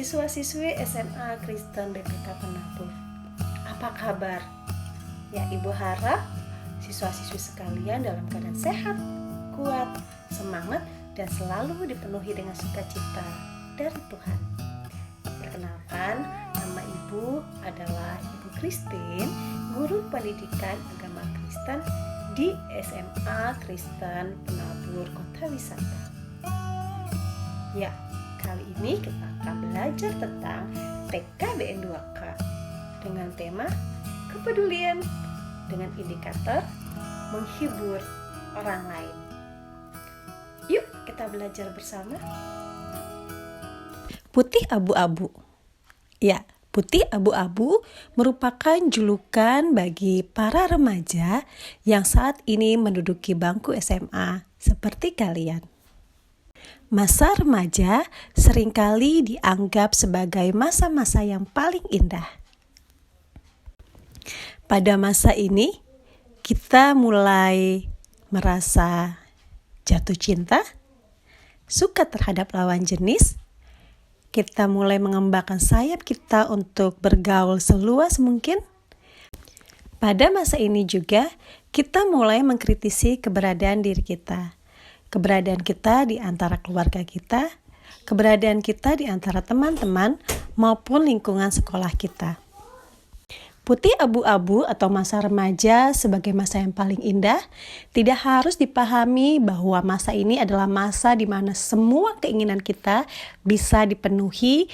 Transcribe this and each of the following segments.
Siswa-siswi SMA Kristen BPK Penabur, apa kabar? Ya, Ibu harap siswa-siswi sekalian dalam keadaan sehat, kuat, semangat, dan selalu dipenuhi dengan sukacita dari Tuhan. Perkenalkan, nama Ibu adalah Ibu Christine, guru pendidikan agama Kristen di SMA Kristen Penabur Kota Wisata. Ya, kali ini kita akan belajar tentang PKBN 2K dengan tema kepedulian dengan indikator menghibur orang lain. Yuk kita belajar bersama. Putih abu-abu. Ya, putih abu-abu merupakan julukan bagi para remaja yang saat ini menduduki bangku SMA seperti kalian. Masa remaja seringkali dianggap sebagai masa-masa yang paling indah. Pada masa ini, kita mulai merasa jatuh cinta, suka terhadap lawan jenis, kita mulai mengembangkan sayap kita untuk bergaul seluas mungkin. Pada masa ini juga, kita mulai mengkritisi keberadaan diri kita. Keberadaan kita di antara keluarga kita, keberadaan kita di antara teman-teman maupun lingkungan sekolah kita. Putih abu-abu atau masa remaja sebagai masa yang paling indah tidak harus dipahami bahwa masa ini adalah masa di mana semua keinginan kita bisa dipenuhi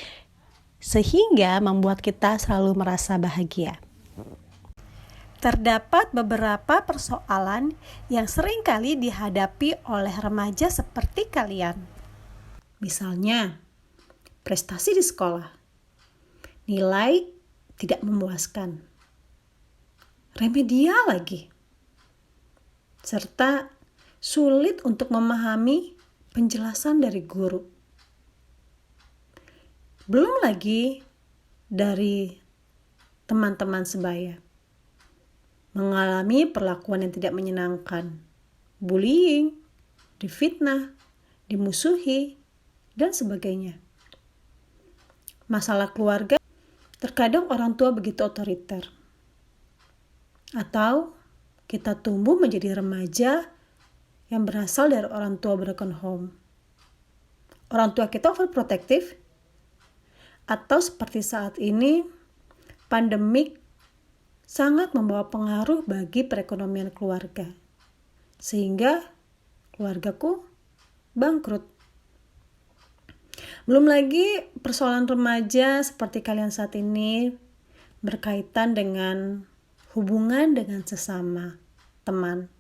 sehingga membuat kita selalu merasa bahagia. Terdapat beberapa persoalan yang seringkali dihadapi oleh remaja seperti kalian. Misalnya, prestasi di sekolah, nilai tidak memuaskan, remedial lagi, serta sulit untuk memahami penjelasan dari guru. Belum lagi dari teman-teman sebaya. Mengalami perlakuan yang tidak menyenangkan, bullying, difitnah, dimusuhi, dan sebagainya. Masalah keluarga, terkadang orang tua begitu otoriter. Atau kita tumbuh menjadi remaja yang berasal dari orang tua broken home. Orang tua kita overprotective, atau seperti saat ini, pandemik sangat membawa pengaruh bagi perekonomian keluarga. Sehingga keluargaku bangkrut. Belum lagi persoalan remaja seperti kalian saat ini berkaitan dengan hubungan dengan sesama teman.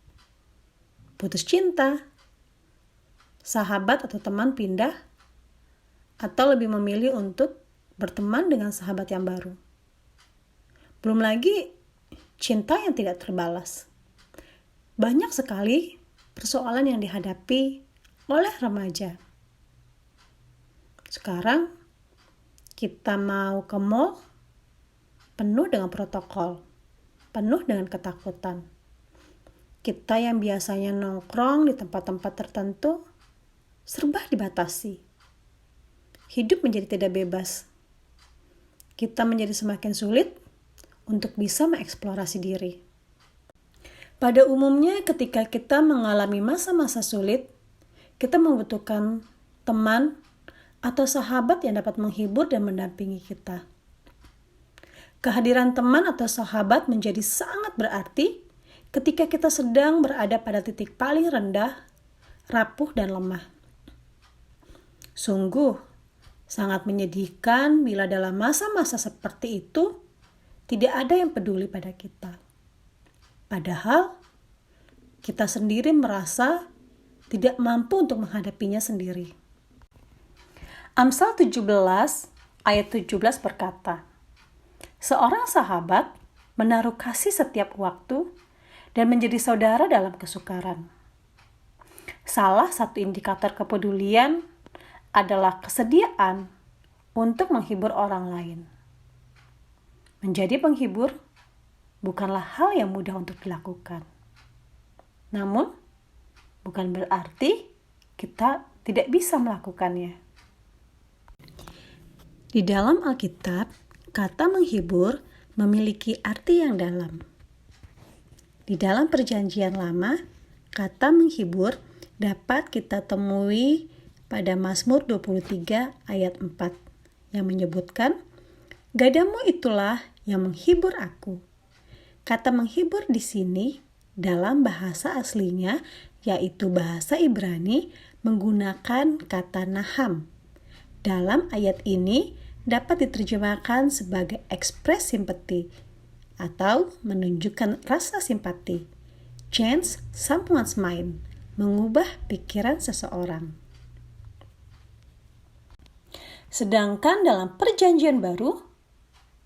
Putus cinta, sahabat atau teman pindah, atau lebih memilih untuk berteman dengan sahabat yang baru. Belum lagi cinta yang tidak terbalas. Banyak sekali persoalan yang dihadapi oleh remaja. Sekarang kita mau ke mall penuh dengan protokol, penuh dengan ketakutan. Kita yang biasanya nongkrong di tempat-tempat tertentu serba dibatasi. Hidup menjadi tidak bebas. Kita menjadi semakin sulit untuk bisa mengeksplorasi diri. Pada umumnya ketika kita mengalami masa-masa sulit, kita membutuhkan teman atau sahabat yang dapat menghibur dan mendampingi kita. Kehadiran teman atau sahabat menjadi sangat berarti ketika kita sedang berada pada titik paling rendah, rapuh dan lemah. Sungguh sangat menyedihkan bila dalam masa-masa seperti itu tidak ada yang peduli pada kita. Padahal kita sendiri merasa tidak mampu untuk menghadapinya sendiri. Amsal 17 ayat 17 berkata, "Seorang sahabat menaruh kasih setiap waktu dan menjadi saudara dalam kesukaran." Salah satu indikator kepedulian adalah kesediaan untuk menghibur orang lain. Menjadi penghibur bukanlah hal yang mudah untuk dilakukan. Namun, bukan berarti kita tidak bisa melakukannya. Di dalam Alkitab, kata menghibur memiliki arti yang dalam. Di dalam Perjanjian Lama, kata menghibur dapat kita temui pada Mazmur 23 ayat 4 yang menyebutkan, "Gadamu itulah yang menghibur aku." Kata menghibur di sini dalam bahasa aslinya, yaitu bahasa Ibrani, menggunakan kata naham. Dalam ayat ini dapat diterjemahkan sebagai ekspres simpati atau menunjukkan rasa simpati. Change someone's mind, mengubah pikiran seseorang. Sedangkan dalam Perjanjian Baru,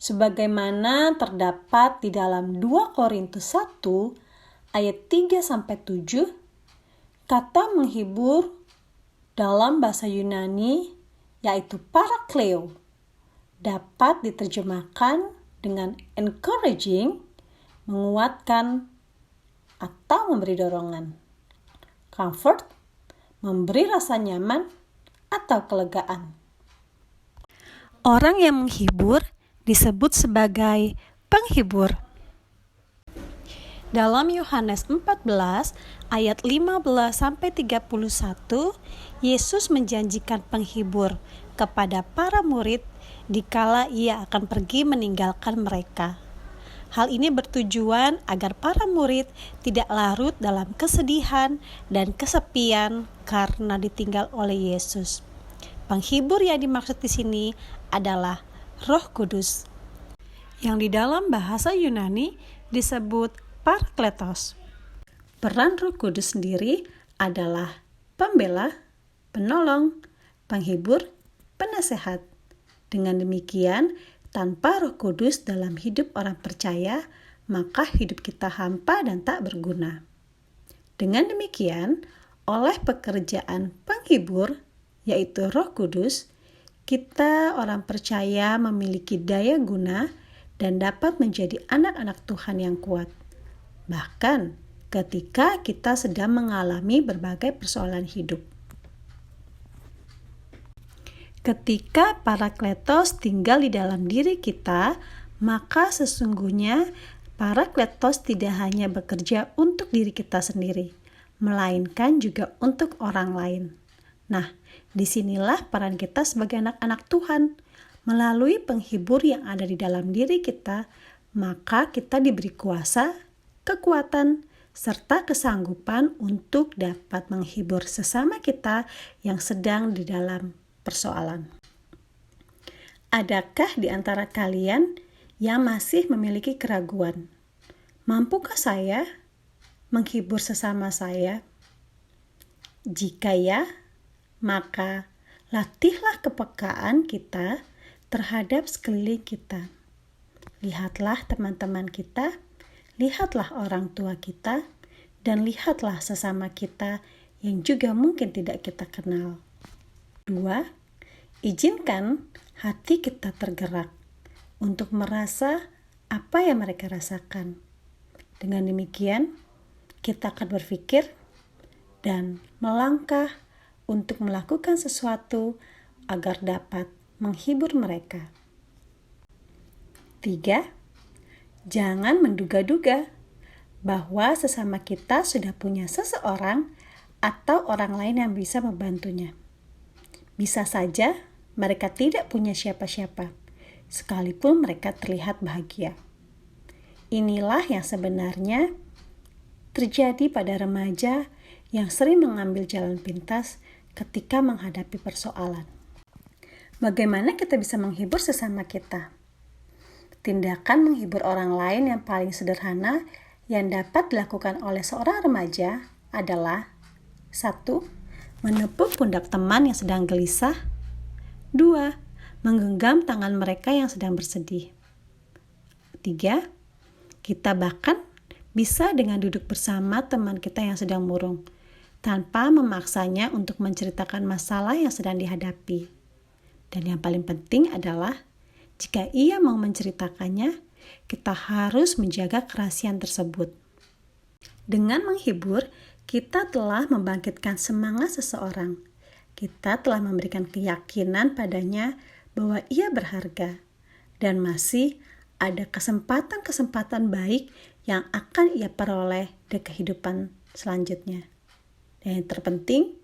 sebagaimana terdapat di dalam 2 Korintus 1 ayat 3-7, kata menghibur dalam bahasa Yunani yaitu parakleo dapat diterjemahkan dengan encouraging, menguatkan atau memberi dorongan, comfort, memberi rasa nyaman atau kelegaan. Orang yang menghibur disebut sebagai penghibur. Dalam Yohanes 14 ayat 15-31, Yesus menjanjikan penghibur kepada para murid dikala ia akan pergi meninggalkan mereka. Hal ini bertujuan agar para murid tidak larut dalam kesedihan dan kesepian karena ditinggal oleh Yesus. Penghibur yang dimaksud di sini adalah Roh Kudus, yang di dalam bahasa Yunani disebut Parakletos. Peran Roh Kudus sendiri adalah pembela, penolong, penghibur, penasehat. Dengan demikian, tanpa Roh Kudus dalam hidup orang percaya, maka hidup kita hampa dan tak berguna. Dengan demikian, oleh pekerjaan penghibur, yaitu Roh Kudus, kita orang percaya memiliki daya guna dan dapat menjadi anak-anak Tuhan yang kuat. Bahkan ketika kita sedang mengalami berbagai persoalan hidup. Ketika Parakletos tinggal di dalam diri kita, maka sesungguhnya Parakletos tidak hanya bekerja untuk diri kita sendiri, melainkan juga untuk orang lain. Nah, disinilah peran kita sebagai anak-anak Tuhan. Melalui penghibur yang ada di dalam diri kita, maka kita diberi kuasa, kekuatan, serta kesanggupan untuk dapat menghibur sesama kita yang sedang di dalam persoalan. Adakah di antara kalian yang masih memiliki keraguan? Mampukah saya menghibur sesama saya? Jika ya, maka latihlah kepekaan kita terhadap sekeliling kita. Lihatlah teman-teman kita, lihatlah orang tua kita, dan lihatlah sesama kita yang juga mungkin tidak kita kenal. 2. Izinkan hati kita tergerak untuk merasa apa yang mereka rasakan. Dengan demikian, kita akan berpikir dan melangkah untuk melakukan sesuatu agar dapat menghibur mereka. 3. Jangan menduga-duga bahwa sesama kita sudah punya seseorang atau orang lain yang bisa membantunya. Bisa saja mereka tidak punya siapa-siapa, sekalipun mereka terlihat bahagia. Inilah yang sebenarnya terjadi pada remaja yang sering mengambil jalan pintas ketika menghadapi persoalan. Bagaimana kita bisa menghibur sesama kita? Tindakan menghibur orang lain yang paling sederhana yang dapat dilakukan oleh seorang remaja adalah 1. Menepuk pundak teman yang sedang gelisah. 2. Menggenggam tangan mereka yang sedang bersedih. 3. Kita bahkan bisa dengan duduk bersama teman kita yang sedang murung, tanpa memaksanya untuk menceritakan masalah yang sedang dihadapi. Dan yang paling penting adalah, jika ia mau menceritakannya, kita harus menjaga kerahasiaan tersebut. Dengan menghibur, kita telah membangkitkan semangat seseorang. Kita telah memberikan keyakinan padanya bahwa ia berharga dan masih ada kesempatan-kesempatan baik yang akan ia peroleh di kehidupan selanjutnya. Dan yang terpenting,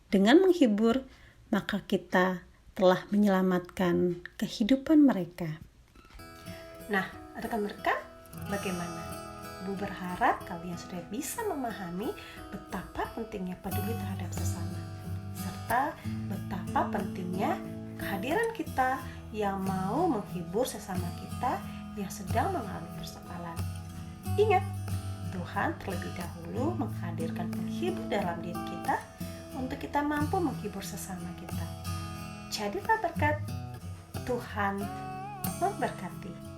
dengan menghibur, maka kita telah menyelamatkan kehidupan mereka. Nah, rekan-rekan, bagaimana? Ibu berharap kalian sudah bisa memahami betapa pentingnya peduli terhadap sesama, serta betapa pentingnya kehadiran kita yang mau menghibur sesama kita yang sedang mengalami persoalan. Ingat, Tuhan terlebih dahulu menghadirkan penghibur dalam diri kita untuk kita mampu menghibur sesama kita. Jadilah berkat. Tuhan memberkati.